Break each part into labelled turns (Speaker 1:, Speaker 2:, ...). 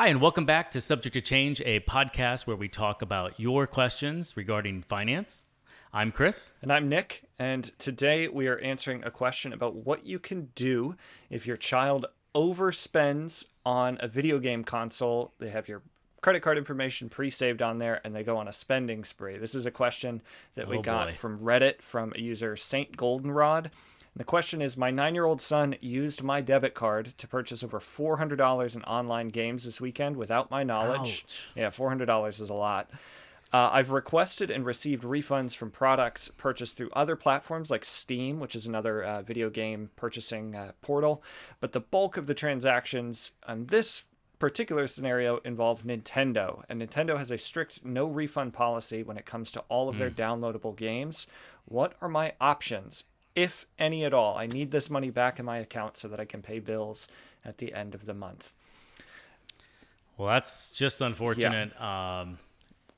Speaker 1: Hi, and welcome back to Subject to Change, a podcast where we talk about your questions regarding finance. I'm Chris.
Speaker 2: And I'm Nick, and today we are answering a question about what you can do if your child overspends on a video game console. They have your credit card information pre-saved on there, and they go on a spending spree. This is a question that we got from Reddit from a user Saint Goldenrod. And the question is, my 9-year-old son used my debit card to purchase over $400 in online games this weekend without my knowledge.
Speaker 1: Ouch.
Speaker 2: Yeah, $400 is a lot. I've requested and received refunds from products purchased through other platforms like Steam, which is another video game purchasing portal. But the bulk of the transactions on this particular scenario involve Nintendo. And Nintendo has a strict no refund policy when it comes to all of their downloadable games. What are my options, if any at all? I need this money back in my account so that I can pay bills at the end of the month.
Speaker 1: Well, that's just unfortunate. Yeah.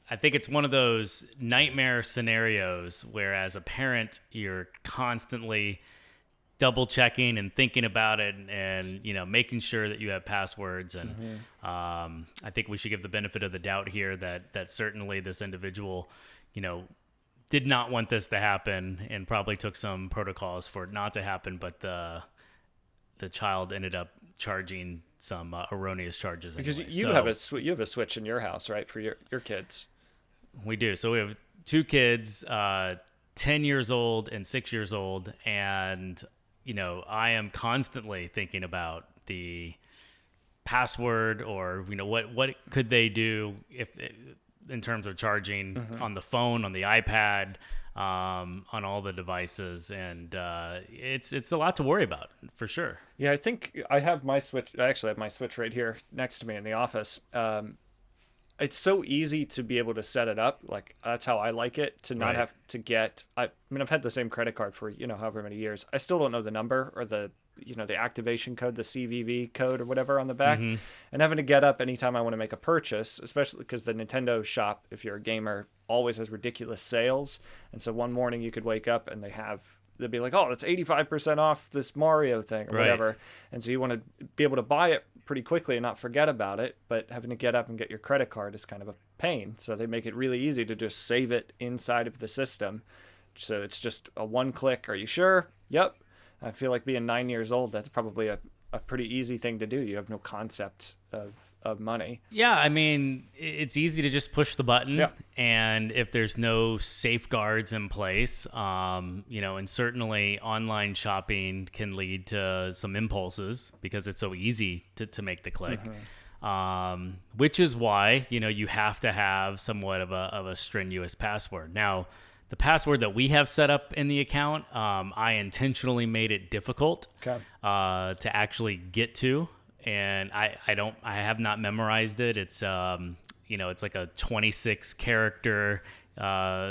Speaker 1: I think it's one of those nightmare scenarios where as a parent, you're constantly double checking and thinking about it and making sure that you have passwords. And I think we should give the benefit of the doubt here that certainly this individual, did not want this to happen and probably took some protocols for it not to happen. But the child ended up charging some erroneous charges anyway.
Speaker 2: Because you have a Switch in your house, right, for your kids?
Speaker 1: We do. So we have two kids, 10 years old and 6 years old. And, I am constantly thinking about the password or, what could they do if in terms of charging on the phone, on the iPad, on all the devices. And it's a lot to worry about for sure.
Speaker 2: Yeah, I think I have my Switch. I actually have my Switch right here next to me in the office. It's so easy to be able to set it up. Like, that's how I like it, to not have to get, I've had the same credit card for, however many years. I still don't know the number or the activation code, the CVV code or whatever on the back. And having to get up anytime I want to make a purchase, especially because the Nintendo shop, if you're a gamer, always has ridiculous sales. And so one morning you could wake up and they'd be like, oh, it's 85% off this Mario thing or whatever. And so you want to be able to buy it pretty quickly and not forget about it, but having to get up and get your credit card is kind of a pain. So they make it really easy to just save it inside of the system. So it's just a one click. Are you sure? Yep. I feel like being 9 years old, that's probably a pretty easy thing to do. You have no concept of money.
Speaker 1: Yeah, it's easy to just push the button. Yeah. And if there's no safeguards in place, and certainly online shopping can lead to some impulses because it's so easy to make the click. Which is why, you have to have somewhat of a strenuous password. Now, the password that we have set up in the account, I intentionally made it difficult to actually get to. And I have not memorized it. It's, it's like a 26 character,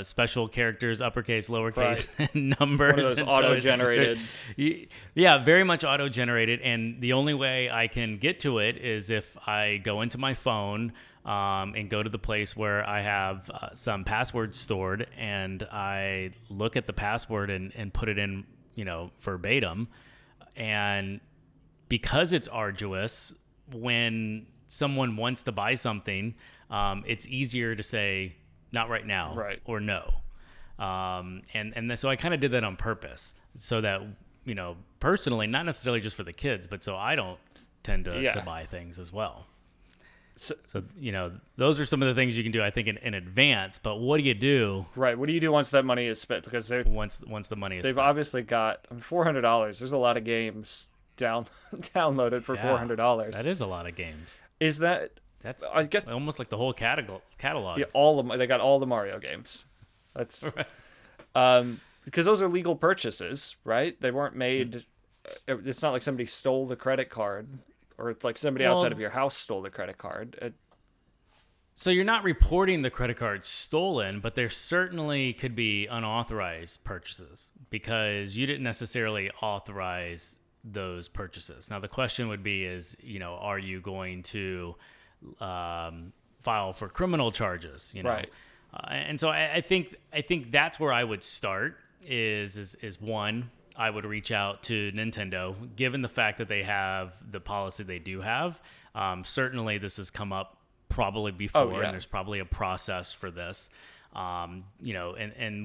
Speaker 1: special characters, uppercase, lowercase numbers.
Speaker 2: One of those auto-generated.
Speaker 1: Yeah, very much auto-generated. And the only way I can get to it is if I go into my phone and go to the place where I have some passwords stored and I look at the password and put it in, verbatim. And because it's arduous, when someone wants to buy something, it's easier to say not right now or no. So I kind of did that on purpose so that, personally, not necessarily just for the kids, but so I don't tend to buy things as well. So, those are some of the things you can do, I think, in advance. But what do you do?
Speaker 2: Right. What do you do once that money is spent? Because
Speaker 1: once the money is spent.
Speaker 2: They've obviously got $400. There's a lot of games downloaded for $400.
Speaker 1: That is a lot of games.
Speaker 2: That's I guess
Speaker 1: almost like the whole catalog.
Speaker 2: Yeah, they got all the Mario games. That's because those are legal purchases, right? They weren't made. It's not like somebody stole the credit card, or it's like somebody outside of your house stole the credit card.
Speaker 1: So you're not reporting the credit card stolen, but there certainly could be unauthorized purchases because you didn't necessarily authorize those purchases. Now the question would be are you going to file for criminal charges?
Speaker 2: Right.
Speaker 1: And so I think that's where I would start is one, I would reach out to Nintendo, given the fact that they have the policy they do have. Certainly, this has come up probably before,
Speaker 2: yeah.
Speaker 1: and there's probably a process for this. And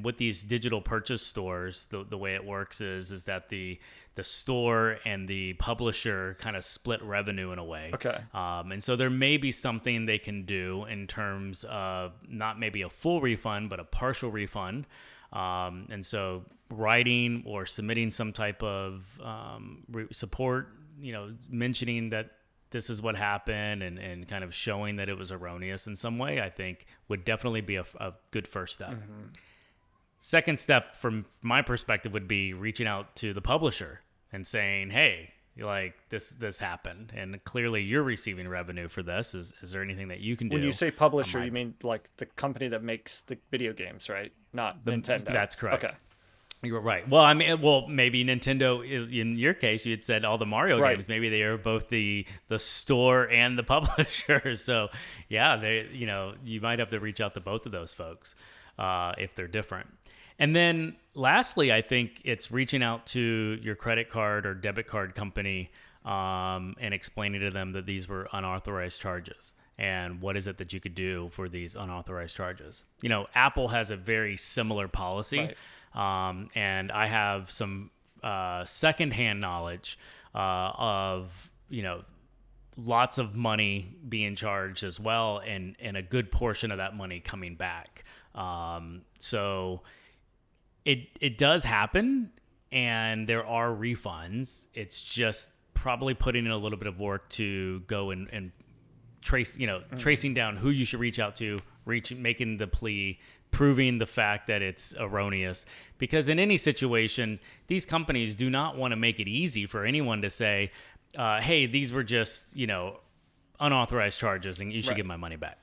Speaker 1: with these digital purchase stores, the way it works is that the store and the publisher kind of split revenue in a way.
Speaker 2: Okay.
Speaker 1: And so there may be something they can do in terms of not maybe a full refund, but a partial refund. And so writing or submitting some type of support, mentioning that this is what happened and kind of showing that it was erroneous in some way, I think would definitely be a good first step. Mm-hmm. Second step from my perspective would be reaching out to the publisher and saying, hey, like this happened and clearly you're receiving revenue for this. Is there anything that you can do?
Speaker 2: When you say publisher, you mean like the company that makes the video games, right? Not Nintendo.
Speaker 1: That's correct.
Speaker 2: Okay.
Speaker 1: You're right. Well, maybe Nintendo, in your case, you had said all the Mario games. Maybe they are both the store and the publisher. So, yeah, you might have to reach out to both of those folks if they're different. And then lastly, I think it's reaching out to your credit card or debit card company and explaining to them that these were unauthorized charges. And what is it that you could do for these unauthorized charges? Apple has a very similar policy.
Speaker 2: Right.
Speaker 1: And I have some secondhand knowledge of, lots of money being charged as well, and a good portion of that money coming back. So it does happen, and there are refunds. It's just probably putting in a little bit of work to go and trace, tracing down who you should reach out to, making the plea, proving the fact that it's erroneous. Because in any situation, these companies do not want to make it easy for anyone to say, hey, these were just, unauthorized charges and you should give my money back.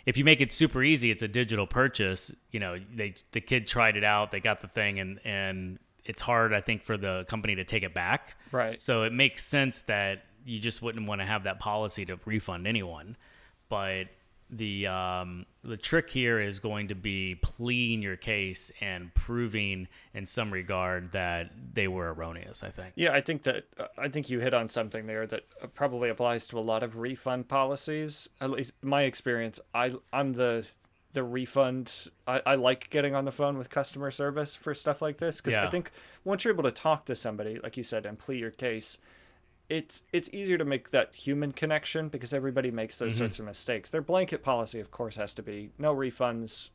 Speaker 1: If you make it super easy, it's a digital purchase. The kid tried it out, they got the thing, and it's hard, I think, for the company to take it back.
Speaker 2: Right.
Speaker 1: So it makes sense that you just wouldn't want to have that policy to refund anyone. But the trick here is going to be pleading your case and proving in some regard that they were erroneous, I think.
Speaker 2: Yeah, I think you hit on something there that probably applies to a lot of refund policies. At least in my experience, I'm the refund. I like getting on the phone with customer service for stuff like this because I think once you're able to talk to somebody, like you said, and plead your case, it's easier to make that human connection because everybody makes those sorts of mistakes. Their blanket policy, of course, has to be no refunds.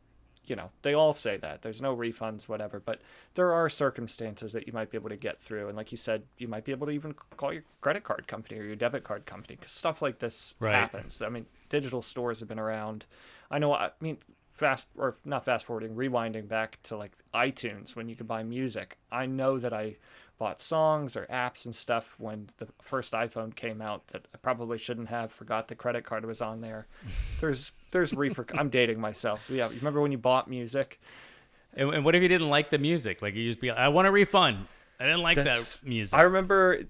Speaker 2: They all say that. There's no refunds, whatever. But there are circumstances that you might be able to get through. And like you said, you might be able to even call your credit card company or your debit card company because stuff like this happens. I mean, digital stores have been around. Rewinding back to like iTunes when you could buy music. I know that I bought songs or apps and stuff when the first iPhone came out that I probably shouldn't have. Forgot the credit card was on there. There's I'm dating myself. Yeah, you remember when you bought music?
Speaker 1: And what if you didn't like the music? Like you just be like, I want a refund. I didn't like that music.
Speaker 2: I remember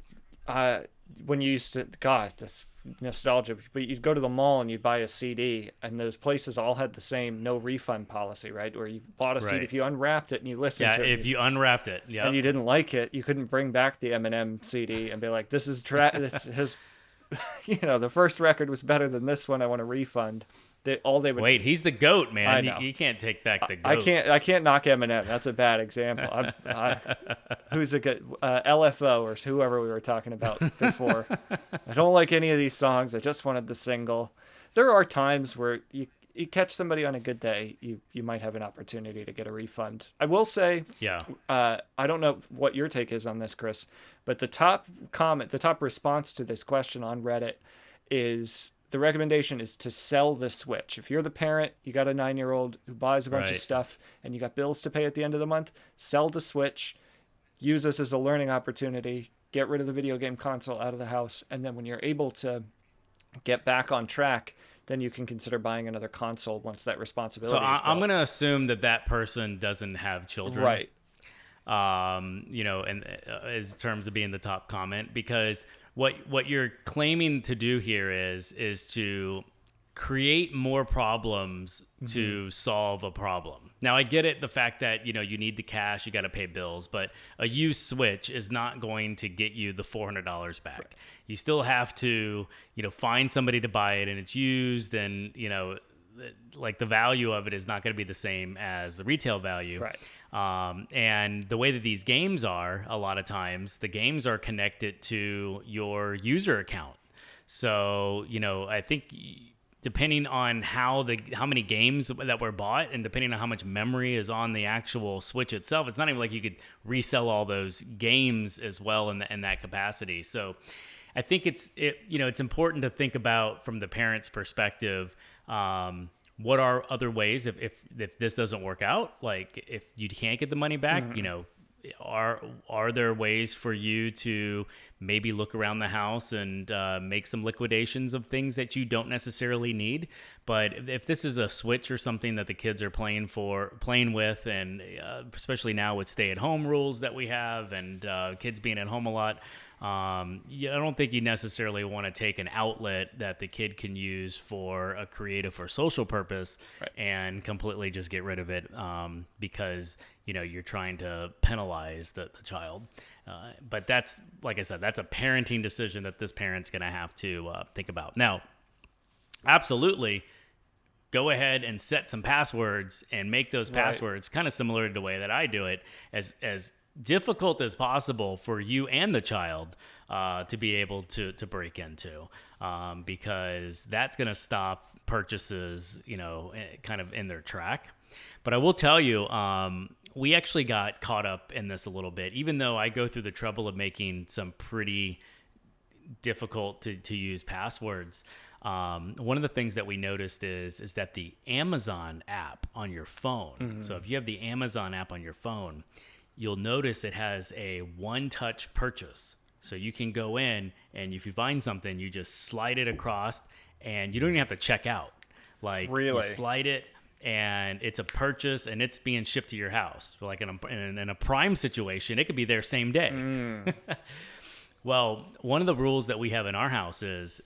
Speaker 2: when you used to, God, that's nostalgia, but you'd go to the mall and you'd buy a CD and those places all had the same no refund policy, right? Where you bought a CD, if you unwrapped it and you listened to it.
Speaker 1: Yeah, if you unwrapped it,
Speaker 2: and you didn't like it, you couldn't bring back the Eminem CD and be like, this is the first record was better than this one. I want a refund.
Speaker 1: Wait, he's the GOAT, man.
Speaker 2: I know.
Speaker 1: You can't take back the GOAT.
Speaker 2: I can't knock Eminem. That's a bad example. Who's a good LFO or whoever we were talking about before. I don't like any of these songs. I just wanted the single. There are times where you catch somebody on a good day, you might have an opportunity to get a refund. I will say, I don't know what your take is on this, Chris, but the top response to this question on Reddit is, the recommendation is to sell the Switch. If you're the parent, you got a 9-year-old who buys a bunch of stuff and you got bills to pay at the end of the month, sell the Switch, use this as a learning opportunity, get rid of the video game console out of the house, and then when you're able to get back on track, then you can consider buying another console once that responsibility is
Speaker 1: I'm going to assume that person doesn't have children.
Speaker 2: Right.
Speaker 1: And in terms of being the top comment, because what you're claiming to do here is to create more problems to solve a problem. Now I get it, the fact that, you need the cash, you got to pay bills, but a used Switch is not going to get you the $400 back. Right. You still have to, find somebody to buy it, and it's used, and, like the value of it is not going to be the same as the retail value.
Speaker 2: Right.
Speaker 1: And the way that these games are, a lot of times, the games are connected to your user account. So, I think depending on how many games that were bought, and depending on how much memory is on the actual Switch itself, it's not even like you could resell all those games as well in that capacity. So I think it's important to think about from the parent's perspective, what are other ways if this doesn't work out, like if you can't get the money back, are there ways for you to maybe look around the house and make some liquidations of things that you don't necessarily need? But if this is a Switch or something that the kids are playing with, and especially now with stay-at-home rules that we have, and kids being at home a lot, I don't think you necessarily want to take an outlet that the kid can use for a creative or social purpose, right, and completely just get rid of it because you're trying to penalize the child. But that's, like I said, that's a parenting decision that this parent's going to have to think about. Now, absolutely, go ahead and set some passwords and make those passwords kind of similar to the way that I do it, as difficult as possible for you and the child to be able to break into, because that's going to stop purchases, kind of in their track. But I will tell you, we actually got caught up in this a little bit, even though I go through the trouble of making some pretty difficult to use passwords. One of the things that we noticed is that the Amazon app on your phone, so if you have the Amazon app on your phone, you'll notice it has a one-touch purchase. So you can go in, and if you find something, you just slide it across, and you don't even have to check out. Like, really? You slide it, and it's a purchase, and it's being shipped to your house. Like in a Prime situation, it could be there same day. Well, one of the rules that we have in our house is,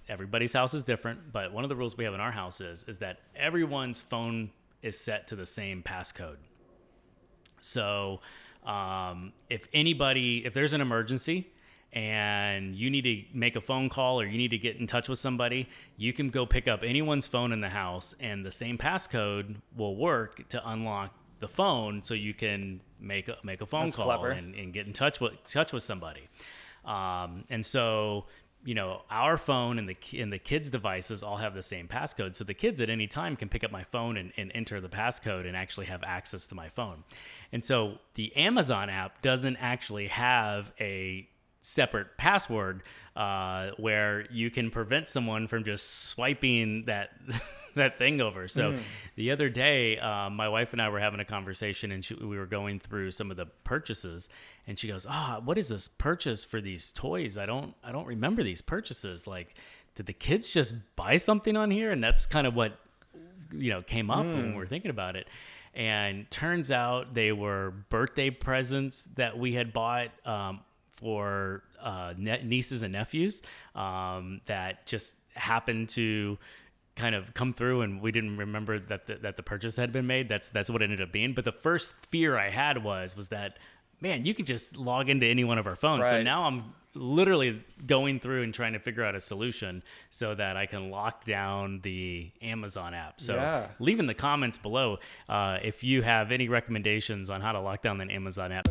Speaker 1: everybody's house is different, but one of the rules we have in our house is that everyone's phone is set to the same passcode. So if there's an emergency and you need to make a phone call or you need to get in touch with somebody, you can go pick up anyone's phone in the house, and the same passcode will work to unlock the phone, so you can make a phone That's call clever. And get in touch with somebody. And so, our phone and the kids' devices all have the same passcode. So the kids at any time can pick up my phone and enter the passcode and actually have access to my phone. And so the Amazon app doesn't actually have a separate password where you can prevent someone from just swiping that thing over. So the other day, my wife and I were having a conversation, and we were going through some of the purchases, and she goes, what is this purchase for these toys? I don't remember these purchases. Like, did the kids just buy something on here? And that's kind of what, came up when we were thinking about it. And turns out they were birthday presents that we had bought for nieces and nephews that just happened to kind of come through, and we didn't remember that the purchase had been made. That's what it ended up being. But the first fear I had was that, man, you could just log into any one of our phones. Right. So now I'm literally going through and trying to figure out a solution so that I can lock down the Amazon app. So leave in the comments below if you have any recommendations on how to lock down the Amazon app.